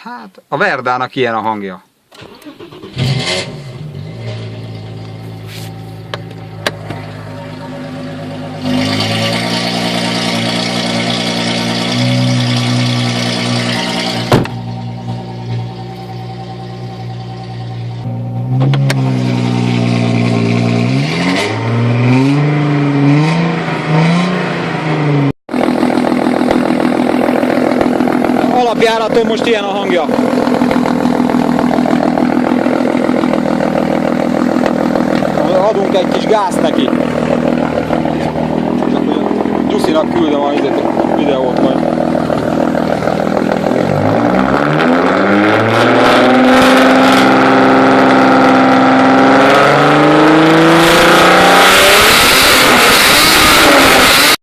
Hát, a Verdának ilyen a hangja. Alapjáraton most ilyen a hangja. Adunk egy kis gázt neki. Csak hogy a Gyuszinak küldöm a videót majd.